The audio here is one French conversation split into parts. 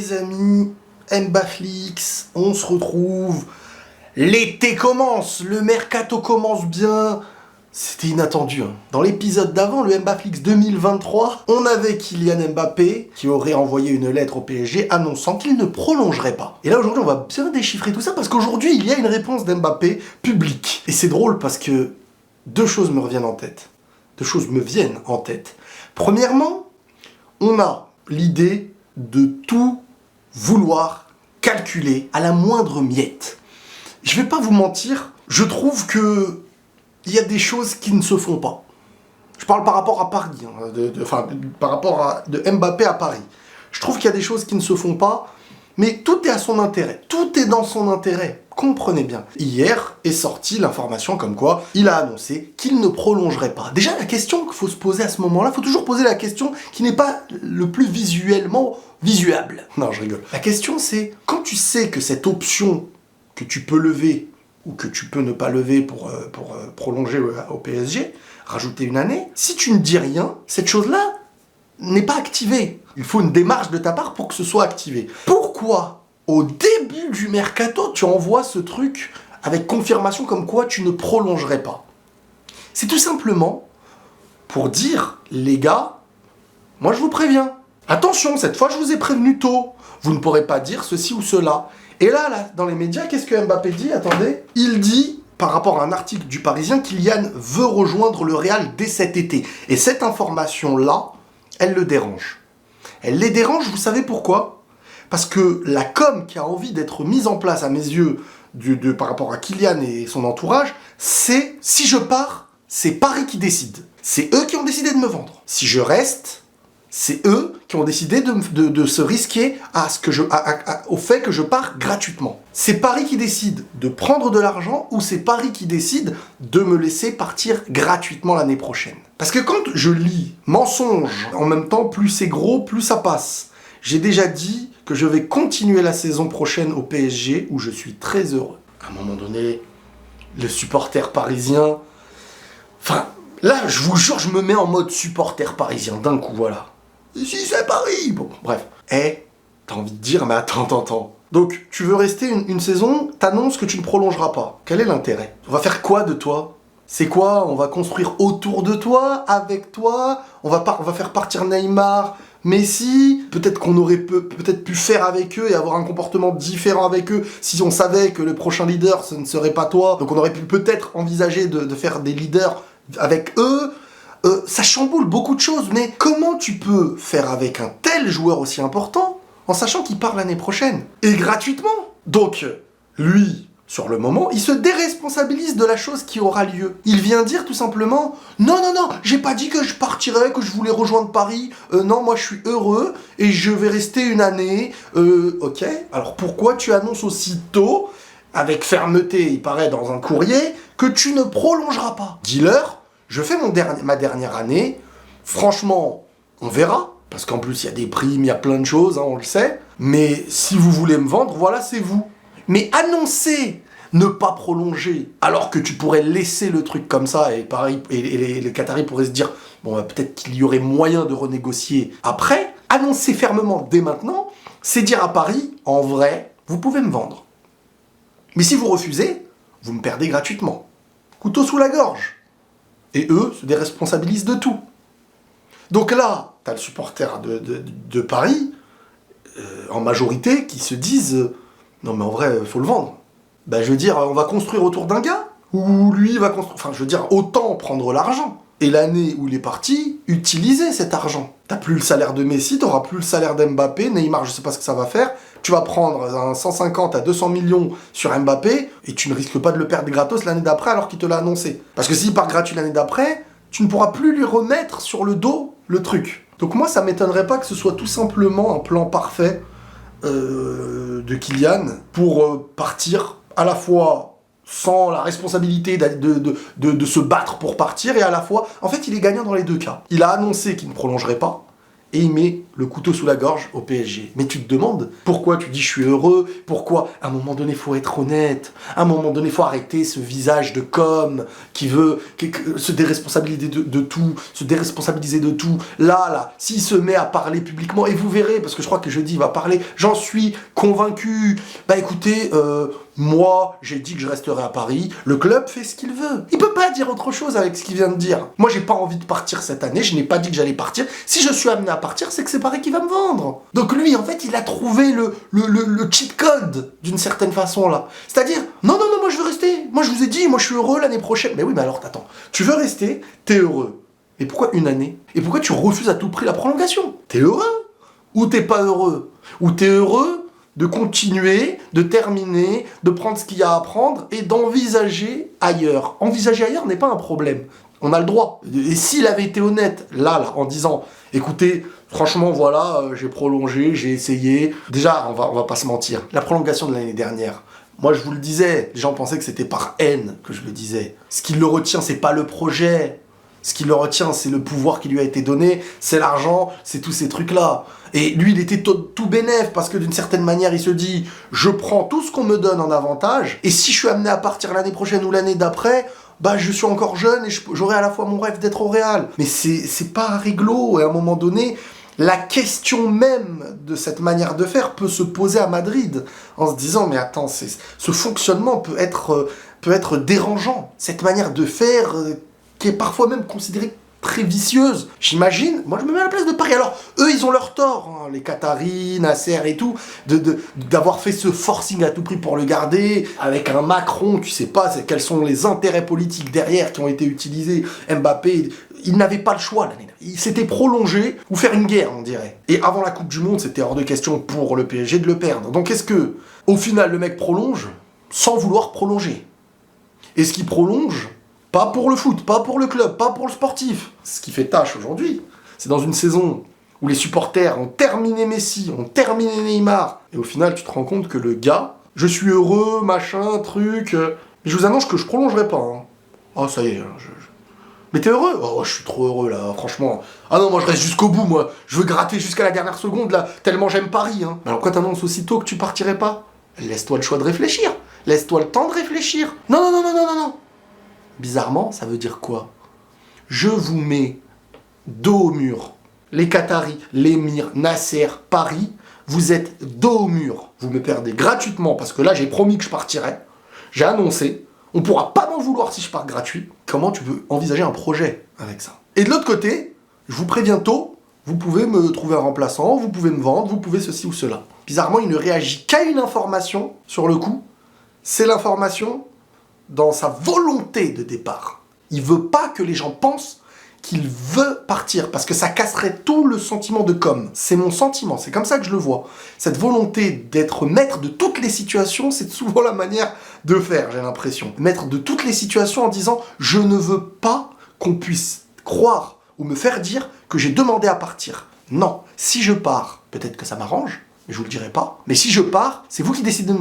les amis, Mbaflix, on se retrouve. L'été commence, le mercato commence bien. C'était inattendu. Dans l'épisode d'avant, le Mbaflix 2023, on avait Kylian Mbappé qui aurait envoyé une lettre au PSG annonçant qu'il ne prolongerait pas. Et là aujourd'hui, on va bien déchiffrer tout ça parce qu'aujourd'hui, il y a une réponse d'Mbappé publique. Et c'est drôle parce que deux choses me reviennent en tête. Premièrement, on a l'idée de tout vouloir calculer à la moindre miette. Je vais pas vous mentir, je trouve que il y a des choses qui ne se font pas. Je parle par rapport à Paris, par rapport à de Mbappé à Paris. Je trouve qu'il y a des choses qui ne se font pas, mais tout est à son intérêt. Tout est dans son intérêt. Comprenez bien. Hier est sortie l'information comme quoi il a annoncé qu'il ne prolongerait pas. Déjà, la question qu'il faut se poser à ce moment-là, il faut toujours poser la question qui n'est pas le plus visuellement visuable. Non, je rigole. La question c'est, quand tu sais que cette option que tu peux lever ou que tu peux ne pas lever pour prolonger au PSG, rajouter une année, si tu ne dis rien, cette chose-là n'est pas activée. Il faut une démarche de ta part pour que ce soit activé. Pourquoi, au début du mercato, tu envoies ce truc avec confirmation comme quoi tu ne prolongerais pas? C'est tout simplement pour dire, les gars, moi je vous préviens. Attention, cette fois je vous ai prévenu tôt. Vous ne pourrez pas dire ceci ou cela. Et là, dans les médias, qu'est-ce que Mbappé dit? Attendez. Il dit, par rapport à un article du Parisien, Kylian veut rejoindre le Real dès cet été. Et cette information-là, elle le dérange. Elle les dérange, vous savez pourquoi? Parce que la com qui a envie d'être mise en place, à mes yeux, par rapport à Kylian et son entourage, c'est, si je pars, c'est Paris qui décide. C'est eux qui ont décidé de me vendre. Si je reste, c'est eux qui ont décidé de se risquer au fait que je pars gratuitement. C'est Paris qui décide de prendre de l'argent ou c'est Paris qui décide de me laisser partir gratuitement l'année prochaine. Parce que quand je lis mensonge, en même temps, plus c'est gros, plus ça passe. J'ai déjà dit que je vais continuer la saison prochaine au PSG où je suis très heureux. À un moment donné, le supporter parisien... Enfin, là, je vous jure, je me mets en mode supporter parisien d'un coup, voilà. Si c'est Paris. Bon, bref. T'as envie de dire, mais attends. Donc, tu veux rester une saison, t'annonces que tu ne prolongeras pas. Quel est l'intérêt? On va faire quoi de toi? C'est quoi? On va construire autour de toi, avec toi? On va faire partir Neymar, Messi? Peut-être qu'on aurait peut-être pu faire avec eux et avoir un comportement différent avec eux si on savait que le prochain leader, ce ne serait pas toi. Donc, on aurait pu peut-être envisager de faire des leaders avec eux. Ça chamboule beaucoup de choses, mais comment tu peux faire avec un tel joueur aussi important en sachant qu'il part l'année prochaine? Et gratuitement. Donc, lui, sur le moment, il se déresponsabilise de la chose qui aura lieu. Il vient dire tout simplement, non, j'ai pas dit que je partirais, que je voulais rejoindre Paris. Non, moi je suis heureux et je vais rester une année. Ok, alors pourquoi tu annonces aussitôt, avec fermeté, il paraît dans un courrier, que tu ne prolongeras pas? Dis-leur, je fais ma dernière année, franchement, on verra, parce qu'en plus il y a des primes, il y a plein de choses, on le sait, mais si vous voulez me vendre, voilà, c'est vous. Mais annoncer ne pas prolonger, alors que tu pourrais laisser le truc comme ça, et pareil, et les Qataris pourraient se dire, bon, peut-être qu'il y aurait moyen de renégocier après, annoncer fermement dès maintenant, c'est dire à Paris, en vrai, vous pouvez me vendre. Mais si vous refusez, vous me perdez gratuitement. Couteau sous la gorge. Et eux se déresponsabilisent de tout. Donc là, t'as le supporter de Paris, en majorité, qui se disent non mais en vrai, faut le vendre. Ben je veux dire, on va construire autour d'un gars, ou lui va construire... Enfin, je veux dire, autant prendre l'argent. Et l'année où il est parti, utiliser cet argent. T'as plus le salaire de Messi, t'auras plus le salaire d'Mbappé, Neymar, je sais pas ce que ça va faire. Tu vas prendre un 150 à 200 millions sur Mbappé, et tu ne risques pas de le perdre gratos l'année d'après alors qu'il te l'a annoncé. Parce que s'il part gratuit l'année d'après, tu ne pourras plus lui remettre sur le dos le truc. Donc moi, ça m'étonnerait pas que ce soit tout simplement un plan parfait de Kylian pour partir à la fois sans la responsabilité de se battre pour partir, et à la fois, en fait, il est gagnant dans les deux cas. Il a annoncé qu'il ne prolongerait pas, et il met le couteau sous la gorge au PSG. Mais tu te demandes pourquoi tu dis je suis heureux, pourquoi à un moment donné il faut être honnête, à un moment donné il faut arrêter ce visage de com qui veut se déresponsabiliser de tout, se déresponsabiliser de tout. Là, s'il se met à parler publiquement, et vous verrez, parce que je crois que jeudi il va parler, j'en suis convaincu, bah écoutez, moi, j'ai dit que je resterai à Paris. Le club fait ce qu'il veut. Il peut pas dire autre chose avec ce qu'il vient de dire. Moi, j'ai pas envie de partir cette année. Je n'ai pas dit que j'allais partir. Si je suis amené à partir, c'est que c'est Paris qui va me vendre. Donc lui, en fait, il a trouvé le cheat code d'une certaine façon là. C'est-à-dire, non, moi je veux rester. Moi, je vous ai dit, moi je suis heureux l'année prochaine. Mais oui, mais alors, attends. Tu veux rester, t'es heureux. Mais pourquoi une année? Et pourquoi tu refuses à tout prix la prolongation? T'es heureux? Ou t'es pas heureux? Ou t'es heureux de continuer, de terminer, de prendre ce qu'il y a à prendre et d'envisager ailleurs. Envisager ailleurs n'est pas un problème. On a le droit. Et s'il avait été honnête, là, en disant, écoutez, franchement, voilà, j'ai prolongé, j'ai essayé. Déjà, on va pas se mentir. La prolongation de l'année dernière, moi, je vous le disais, les gens pensaient que c'était par haine que je le disais. Ce qui le retient, c'est pas le projet. Ce qui le retient, c'est le pouvoir qui lui a été donné, c'est l'argent, c'est tous ces trucs-là. Et lui, il était tout bénef, parce que d'une certaine manière, il se dit, je prends tout ce qu'on me donne en avantage, et si je suis amené à partir l'année prochaine ou l'année d'après, bah je suis encore jeune et j'aurai à la fois mon rêve d'être au Real. Mais c'est pas réglo, et à un moment donné, la question même de cette manière de faire peut se poser à Madrid, en se disant, mais attends, ce fonctionnement peut être dérangeant. Cette manière de faire qui est parfois même considérée très vicieuse. J'imagine, moi je me mets à la place de Paris. Alors, eux, ils ont leur tort, hein, les Qataris, Nasser et tout, d'avoir fait ce forcing à tout prix pour le garder, avec un Macron, tu sais pas quels sont les intérêts politiques derrière qui ont été utilisés. Mbappé, il n'avait pas le choix l'année dernière. Il s'était prolongé, ou faire une guerre, on dirait. Et avant la Coupe du Monde, c'était hors de question pour le PSG de le perdre. Donc est-ce que, au final, le mec prolonge sans vouloir prolonger? Est-ce qu'il prolonge pas pour le foot, pas pour le club, pas pour le sportif? Ce qui fait tâche aujourd'hui, c'est dans une saison où les supporters ont terminé Messi, ont terminé Neymar, et au final, tu te rends compte que le gars, je suis heureux, machin, truc, mais je vous annonce que je prolongerai pas. Hein. Oh, ça y est, mais t'es heureux? Oh, je suis trop heureux, là, franchement. Ah non, moi, je reste jusqu'au bout, moi. Je veux gratter jusqu'à la dernière seconde, là, tellement j'aime Paris, hein. Alors, quand t'annonces aussitôt que tu partirais pas, laisse-toi le choix de réfléchir. Laisse-toi le temps de réfléchir. Non. Bizarrement, ça veut dire quoi? Je vous mets dos au mur. Les Qataris, l'émir, Nasser, Paris, vous êtes dos au mur. Vous me perdez gratuitement parce que là, j'ai promis que je partirais. J'ai annoncé. On pourra pas m'en vouloir si je pars gratuit. Comment tu peux envisager un projet avec ça? Et de l'autre côté, je vous préviens tôt, vous pouvez me trouver un remplaçant, vous pouvez me vendre, vous pouvez ceci ou cela. Bizarrement, il ne réagit qu'à une information sur le coup. C'est l'information dans sa volonté de départ. Il veut pas que les gens pensent qu'il veut partir, parce que ça casserait tout le sentiment de com. C'est mon sentiment, c'est comme ça que je le vois. Cette volonté d'être maître de toutes les situations, c'est souvent la manière de faire, j'ai l'impression. Maître de toutes les situations en disant « je ne veux pas qu'on puisse croire ou me faire dire que j'ai demandé à partir ». Non, si je pars, peut-être que ça m'arrange, mais je vous le dirai pas. Mais si je pars, c'est vous qui décidez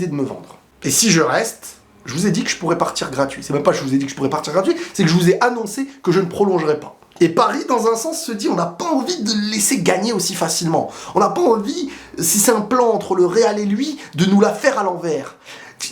de me vendre. Et si je reste, je vous ai dit que je pourrais partir gratuit. C'est même pas que je vous ai dit que je pourrais partir gratuit, c'est que je vous ai annoncé que je ne prolongerai pas. Et Paris, dans un sens, se dit, on n'a pas envie de le laisser gagner aussi facilement. On n'a pas envie, si c'est un plan entre le Real et lui, de nous la faire à l'envers.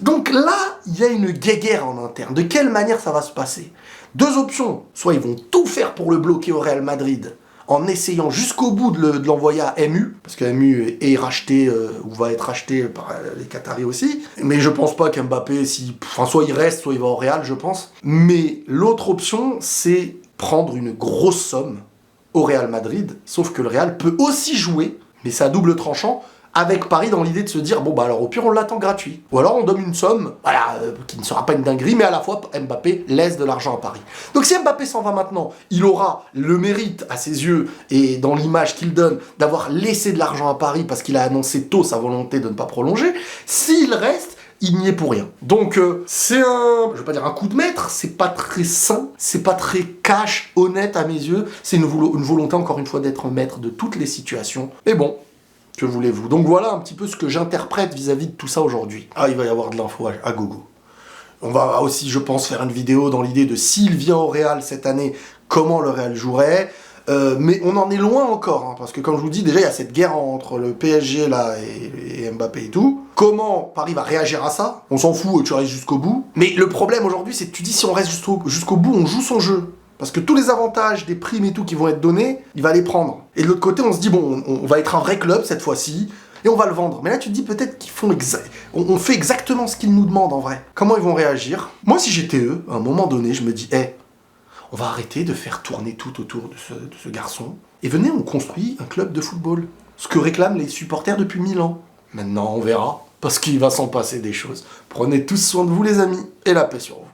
Donc là, il y a une guéguerre en interne. De quelle manière ça va se passer? Deux options. Soit ils vont tout faire pour le bloquer au Real Madrid, en essayant jusqu'au bout de l'envoyer à MU, parce que MU est racheté, ou va être racheté par les Qataris aussi. Mais je pense pas qu'Mbappé, soit il reste, soit il va au Real, je pense. Mais l'autre option, c'est prendre une grosse somme au Real Madrid, sauf que le Real peut aussi jouer, mais c'est à double tranchant, avec Paris dans l'idée de se dire, bon bah alors au pire on l'attend gratuit. Ou alors on donne une somme, voilà, qui ne sera pas une dinguerie, mais à la fois Mbappé laisse de l'argent à Paris. Donc si Mbappé s'en va maintenant, il aura le mérite à ses yeux, et dans l'image qu'il donne, d'avoir laissé de l'argent à Paris parce qu'il a annoncé tôt sa volonté de ne pas prolonger. S'il reste, il n'y est pour rien. Donc c'est je vais pas dire un coup de maître, c'est pas très sain, c'est pas très cash, honnête à mes yeux, c'est une volonté encore une fois d'être maître de toutes les situations. Mais bon, que voulez-vous? Donc voilà un petit peu ce que j'interprète vis-à-vis de tout ça aujourd'hui. Ah, il va y avoir de l'info à gogo. On va aussi, je pense, faire une vidéo dans l'idée de s'il vient au Real cette année, comment le Real jouerait. Mais on en est loin encore, hein, parce que comme je vous dis, déjà il y a cette guerre entre le PSG là et Mbappé et tout. Comment Paris va réagir à ça? On s'en fout, tu restes jusqu'au bout. Mais le problème aujourd'hui, c'est que tu dis si on reste jusqu'au bout, on joue son jeu. Parce que tous les avantages, des primes et tout qui vont être donnés, il va les prendre. Et de l'autre côté, on se dit, bon, on va être un vrai club cette fois-ci, et on va le vendre. Mais là, tu te dis peut-être qu'ils font on fait exactement ce qu'ils nous demandent en vrai. Comment ils vont réagir? Moi, si j'étais eux, à un moment donné, je me dis, on va arrêter de faire tourner tout autour de ce garçon, et venez, on construit un club de football. Ce que réclament les supporters depuis 1000 ans. Maintenant, on verra, parce qu'il va s'en passer des choses. Prenez tous soin de vous, les amis, et la paix sur vous.